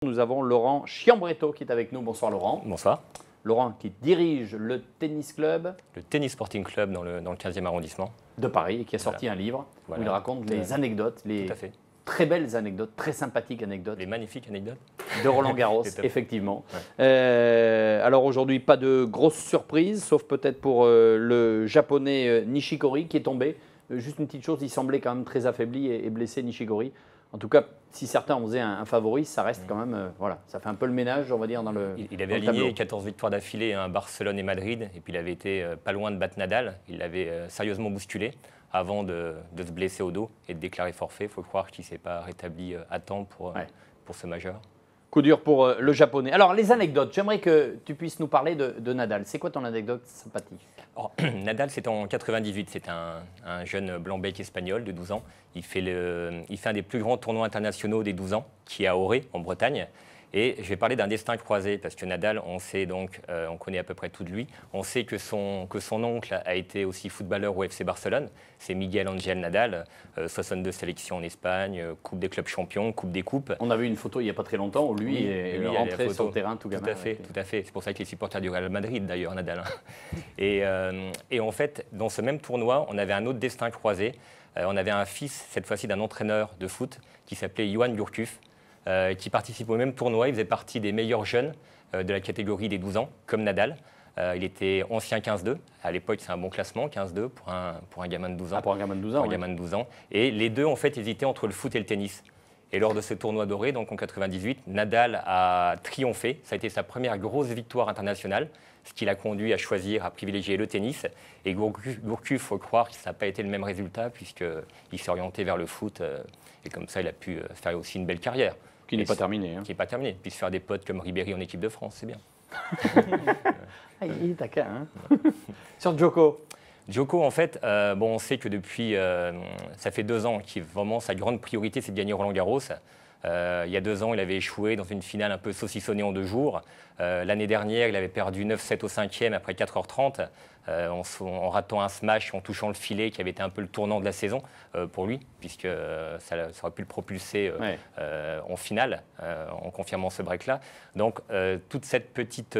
Nous avons Laurent Chiambretto qui est avec nous. Bonsoir Laurent. Bonsoir. Laurent qui dirige le tennis club. Le Tennis Sporting Club dans le 15e arrondissement. De Paris et qui a sorti un livre où il raconte les anecdotes, les très belles anecdotes, très sympathiques anecdotes. Les magnifiques anecdotes. De Roland Garros, effectivement. Ouais. Alors aujourd'hui, pas de grosses surprises, sauf peut-être pour le japonais Nishikori qui est tombé. Juste une petite chose, il semblait quand même très affaibli et blessé Nishikori. En tout cas, si certains en faisaient un favori, ça reste quand même, voilà, ça fait un peu le ménage, on va dire, dans le Il avait aligné 14 victoires d'affilée, Barcelone et Madrid, et puis il avait été pas loin de battre Nadal. Il l'avait sérieusement bousculé avant de se blesser au dos et de déclarer forfait. Il faut croire qu'il ne s'est pas rétabli à temps pour ce majeur. Coup dur pour le japonais. Alors, les anecdotes, j'aimerais que tu puisses nous parler de Nadal. C'est quoi ton anecdote sympathique? Alors, Nadal, c'est en 98. C'est un jeune blanc-bec espagnol de 12 ans. Il fait un des plus grands tournois internationaux des 12 ans, qui est à Auray, en Bretagne. Et je vais parler d'un destin croisé, parce que Nadal, on sait donc, on connaît à peu près tout de lui. On sait que son oncle a été aussi footballeur au FC Barcelone. C'est Miguel Ángel Nadal, 62 sélections en Espagne, Coupe des clubs champions, Coupe des coupes. On a vu une photo il n'y a pas très longtemps où lui est rentré sur le terrain tout gamin. Tout à fait. C'est pour ça qu'il est supporter du Real Madrid d'ailleurs, Nadal. Et en fait, dans ce même tournoi, on avait un autre destin croisé. On avait un fils, cette fois-ci d'un entraîneur de foot, qui s'appelait Johan Gourcuff. Qui participe au même tournoi. Il faisait partie des meilleurs jeunes de la catégorie des 12 ans, comme Nadal. Il était ancien 15-2. À l'époque, c'est un bon classement, 15-2 pour un gamin de 12 ans. Ah, pour un gamin de 12 ans, gamin de 12 ans. Et les deux, en fait, hésitaient entre le foot et le tennis. Et lors de ce tournoi doré, donc en 98, Nadal a triomphé. Ça a été sa première grosse victoire internationale, ce qui l'a conduit à choisir, à privilégier le tennis. Et Gourcuff, il faut croire que ça n'a pas été le même résultat, puisqu'il s'est orienté vers le foot. Et comme ça, il a pu faire aussi une belle carrière. Qui n'est pas terminé. Qui n'est pas terminé. Puis se faire des potes comme Ribéry en équipe de France, c'est bien. Il est taquin, hein. Sur Djoko. Djoko, en fait, on sait que depuis, ça fait 2 ans qu'il vraiment sa grande priorité, c'est de gagner Roland Garros. Il y a 2 ans, il avait échoué dans une finale un peu saucissonnée en 2 jours. L'année dernière, il avait perdu 9-7 au 5e après 4h30, en ratant un smash, en touchant le filet, qui avait été un peu le tournant de la saison pour lui, puisque ça aurait pu le propulser en finale, en confirmant ce break-là. Donc, toute cette petite,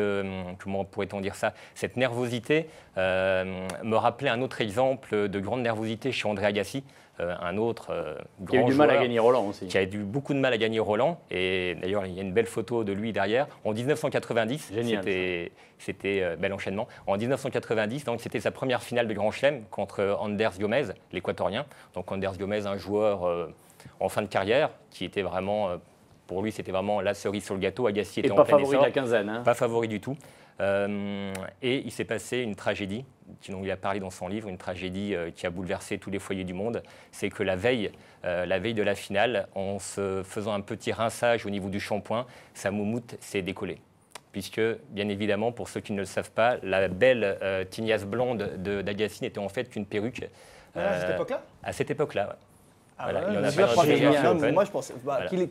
comment pourrait-on dire ça, cette nervosité me rappelait un autre exemple de grande nervosité chez André Agassi. Un autre grand qui a eu du mal à gagner Roland aussi. Qui a eu beaucoup de mal à gagner Roland. Et d'ailleurs, il y a une belle photo de lui derrière. En 1990, c'était bel enchaînement. En 1990, donc c'était sa première finale de Grand Chelem contre Anders Gomez, l'équatorien. Donc Anders Gomez, un joueur en fin de carrière, qui était vraiment, pour lui, c'était vraiment la cerise sur le gâteau. Agassi était en plein essor. Pas favori de la quinzaine. Hein. Pas favori du tout. Et il s'est passé une tragédie, dont il a parlé dans son livre, une tragédie qui a bouleversé tous les foyers du monde. C'est que la veille de la finale, en se faisant un petit rinçage au niveau du shampoing, sa moumoute s'est décollée. Puisque, bien évidemment, pour ceux qui ne le savent pas, la belle tignasse blonde d'Agassi n'était en fait qu'une perruque. À cette époque-là? À cette époque-là, ouais. Ah voilà, ouais, il en a pas moi, je pensais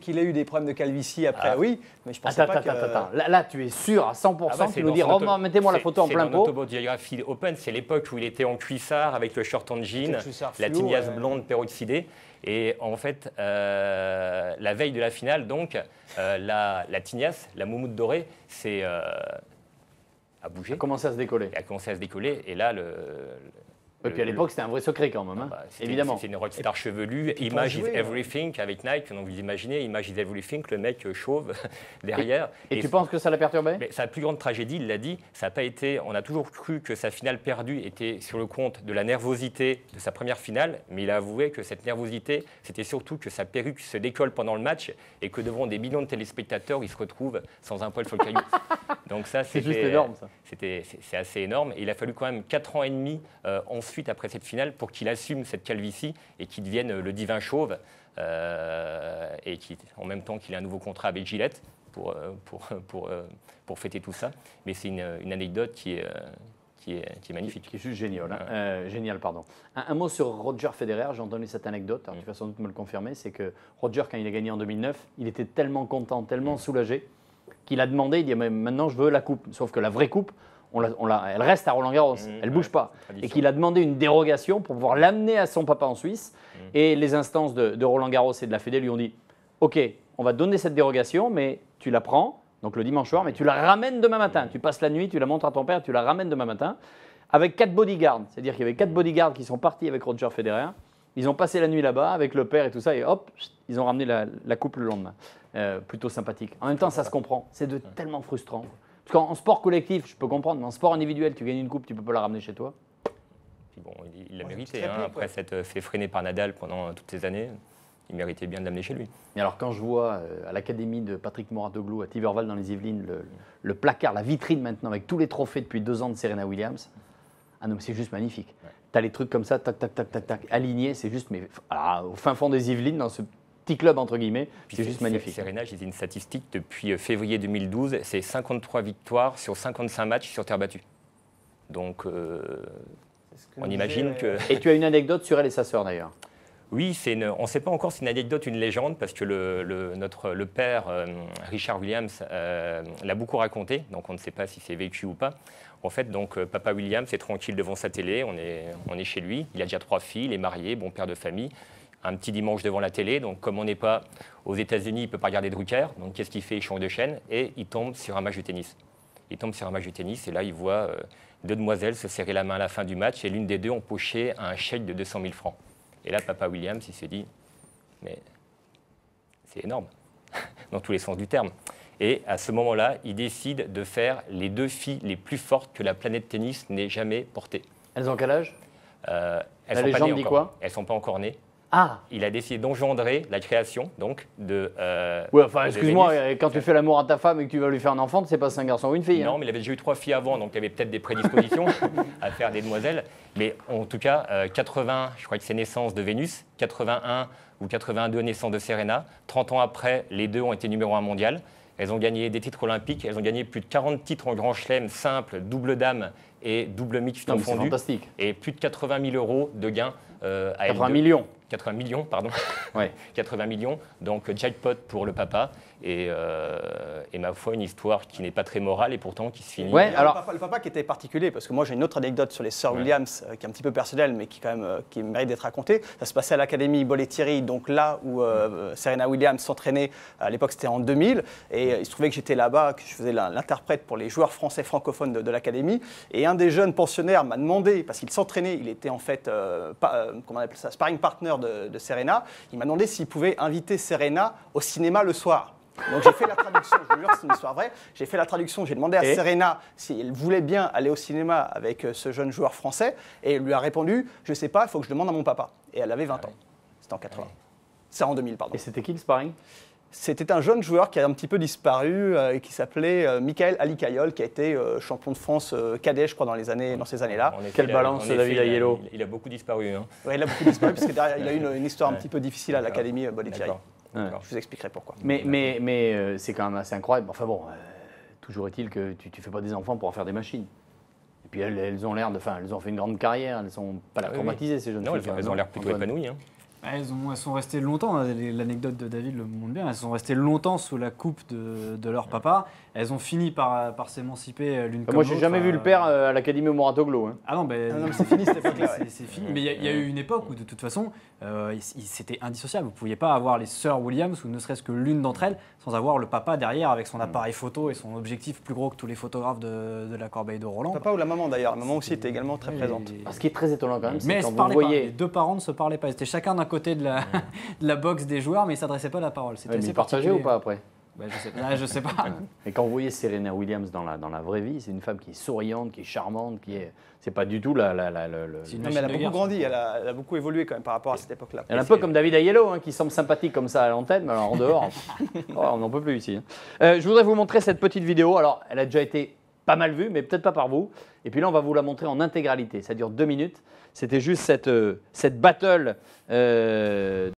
qu'il ait eu des problèmes de calvitie après, oui, mais je pensais pas que... Attends. Là, tu es sûr à 100% qu'il nous dit « mettez-moi la photo en plein pot ». C'est l'autobiographie Open, c'est l'époque où il était en cuissard avec le short en jean, la tignasse blonde peroxydée. Et en fait, la veille de la finale, donc, la tignasse, la moumoute dorée, a bougé. A commencé à se décoller. A commencé à se décoller, et là, et puis à l'époque, c'était un vrai secret quand même, évidemment. C'est une rockstar chevelue, Image is Everything avec Nike, donc vous imaginez, Image is Everything, le mec chauve derrière. Et tu penses que ça l'a perturbé? Sa plus grande tragédie, il l'a dit, ça n'a pas été, on a toujours cru que sa finale perdue était sur le compte de la nervosité de sa première finale, mais il a avoué que cette nervosité, c'était surtout que sa perruque se décolle pendant le match et que devant des millions de téléspectateurs, il se retrouve sans un poil sur le caillou. Donc ça, c'est juste énorme, ça. C'est assez énorme. Et il a fallu quand même 4 ans et demi ensuite, après cette finale, pour qu'il assume cette calvitie et qu'il devienne le divin chauve. Et en même temps qu'il ait un nouveau contrat avec Gillette pour fêter tout ça. Mais c'est une anecdote qui est magnifique. Qui est juste génial. Génial, pardon. Un mot sur Roger Federer, j'ai entendu cette anecdote, alors tu vas sans doute me le confirmer, c'est que Roger, quand il a gagné en 2009, il était tellement content, tellement soulagé, qu'il a demandé, il dit maintenant je veux la coupe. Sauf que la vraie coupe, elle reste à Roland Garros, elle ne bouge pas. Et qu'il a demandé une dérogation pour pouvoir l'amener à son papa en Suisse. Et les instances de Roland Garros et de la Fédé lui ont dit « Ok, on va donner cette dérogation, mais tu la prends, donc le dimanche soir, mais tu la ramènes demain matin. Tu passes la nuit, tu la montres à ton père, tu la ramènes demain matin, avec 4 bodyguards. C'est-à-dire qu'il y avait 4 bodyguards qui sont partis avec Roger Federer. Ils ont passé la nuit là-bas avec le père et tout ça, et hop, ils ont ramené la coupe le lendemain. Plutôt sympathique. En même temps, ça se comprend. C'est tellement frustrant. Parce qu'en sport collectif, je peux comprendre, mais en sport individuel, tu gagnes une coupe, tu ne peux pas la ramener chez toi. Puis bon, il l'a mérité. Après s'être fait freiner par Nadal pendant toutes ces années, il méritait bien de l'amener chez lui. Et alors, quand je vois à l'académie de Patrick Mouratoglou à Tiverval dans les Yvelines, le placard, la vitrine maintenant, avec tous les trophées depuis 2 ans de Serena Williams, ah non, c'est juste magnifique. Ouais. Tu as les trucs comme ça, tac, tac, tac, tac, tac, alignés, c'est juste, mais alors, au fin fond des Yvelines, dans ce petit club, entre guillemets, c'est juste magnifique. Serena, j'ai dit une statistique, depuis février 2012, c'est 53 victoires sur 55 matchs sur terre battue. Donc, on imagine que... Et tu as une anecdote sur elle et sa sœur, d'ailleurs. Oui, on ne sait pas encore si c'est une anecdote, une légende, parce que le père, Richard Williams, l'a beaucoup raconté, donc on ne sait pas si c'est vécu ou pas. En fait, donc, papa Williams est tranquille devant sa télé, on est chez lui, il a déjà 3 filles, il est marié, bon père de famille. Un petit dimanche devant la télé, donc comme on n'est pas aux États-Unis, il ne peut pas regarder Drucker, donc qu'est-ce qu'il fait? Il change de chaîne et il tombe sur un match de tennis. Il tombe sur un match de tennis et là, il voit 2 demoiselles se serrer la main à la fin du match et l'une des 2 empochait un chèque de 200 000 francs. Et là, papa Williams, il s'est dit, mais c'est énorme, dans tous les sens du terme. Et à ce moment-là, il décide de faire les 2 filles les plus fortes que la planète tennis n'ait jamais portées. Elles ont quel âge? La légende dit quoi? Elles ne sont pas encore nées. Ah. Il a décidé d'engendrer la création, donc, de... oui, enfin, excuse-moi, quand tu fais l'amour à ta femme et que tu vas lui faire un enfant, tu sais pas si c'est un garçon ou une fille. Non, mais il avait déjà eu 3 filles avant, donc il y avait peut-être des prédispositions à faire des demoiselles. Mais en tout cas, 80, je crois que c'est naissance de Vénus, 81 ou 82 naissance de Serena. 30 ans après, les 2 ont été numéro 1 mondial. Elles ont gagné des titres olympiques, elles ont gagné plus de 40 titres en grand chelem, simple, double dame et double mixte en fondu. C'est fantastique. Et plus de 80 000 € de gains à 80 millions. 80 millions, pardon. Ouais. 80 millions, donc jackpot pour le papa. Et ma foi, une histoire qui n'est pas très morale et pourtant qui se finit. Ouais, alors... le papa qui était particulier, parce que moi j'ai une autre anecdote sur les sœurs Williams qui est un petit peu personnelle, mais qui, quand même, qui mérite d'être racontée. Ça se passait à l'Académie Bollettieri, donc là où Serena Williams s'entraînait. À l'époque, c'était en 2000. Et il se trouvait que j'étais là-bas, que je faisais l'interprète pour les joueurs français francophones de l'Académie. Et un des jeunes pensionnaires m'a demandé, parce qu'il s'entraînait, il était en fait, comment on appelle ça, sparring partner de Serena, il m'a demandé s'il pouvait inviter Serena au cinéma le soir. Donc j'ai fait la traduction, je vous jure, c'est une histoire vraie. J'ai fait la traduction, j'ai demandé à Serena si elle voulait bien aller au cinéma avec ce jeune joueur français, et elle lui a répondu, je ne sais pas, il faut que je demande à mon papa. Et elle avait 20 ans. C'était en 80. C'est en 2000, pardon. Et c'était qui le sparring? C'était un jeune joueur qui a un petit peu disparu et qui s'appelait Michael Alikayol, qui a été champion de France cadet, je crois, dans ces années-là. Quelle balance, David Aiello. Il a beaucoup disparu. Hein. Oui, il a beaucoup disparu, parce que derrière, il a eu une histoire un petit peu difficile à l'Académie Bollettieri. Je vous expliquerai pourquoi. Mais c'est quand même assez incroyable. Enfin bon, toujours est-il que tu ne fais pas des enfants pour en faire des machines. Et puis elles ont l'air de... Enfin, elles ont fait une grande carrière, elles ne sont pas l'air traumatisées, ces jeunes filles. Non, elles ont l'air plutôt épanouies. Hein. Elles sont restées longtemps, l'anecdote de David le montre bien, elles sont restées longtemps sous la coupe de leur papa. Elles ont fini par s'émanciper l'une comme l'autre. Moi, j'ai jamais vu le père à l'Académie Mouratoglou. Hein. Ah non, mais c'est fini cette époque-là. C'est fini. Mais il y a eu une époque où, de toute façon, c'était indissociable. Vous ne pouviez pas avoir les sœurs Williams, ou ne serait-ce que l'une d'entre elles, sans avoir le papa derrière avec son appareil photo et son objectif plus gros que tous les photographes de la Corbeille de Roland. Le papa ou la maman d'ailleurs. La maman aussi était également très présente. Ce qui est très étonnant quand même, c'est quand vous voyez... Les 2 parents ne se parlaient pas. Ils étaient chacun d'un côté de la boxe des joueurs, mais ils ne s'adressaient pas la parole. Mais ils partageaient ou pas après? Je sais pas. Et quand vous voyez Serena Williams dans la vraie vie, c'est une femme qui est souriante, qui est charmante, qui est... C'est pas du tout Non, mais elle a beaucoup grandi, elle a beaucoup évolué quand même par rapport à cette époque-là. Elle est un peu comme David Aiello, qui semble sympathique comme ça à l'antenne, mais alors en dehors, on n'en peut plus ici. Je voudrais vous montrer cette petite vidéo. Alors, elle a déjà été pas mal vue, mais peut-être pas par vous. Et puis là, on va vous la montrer en intégralité. Ça dure 2 minutes. C'était juste cette battle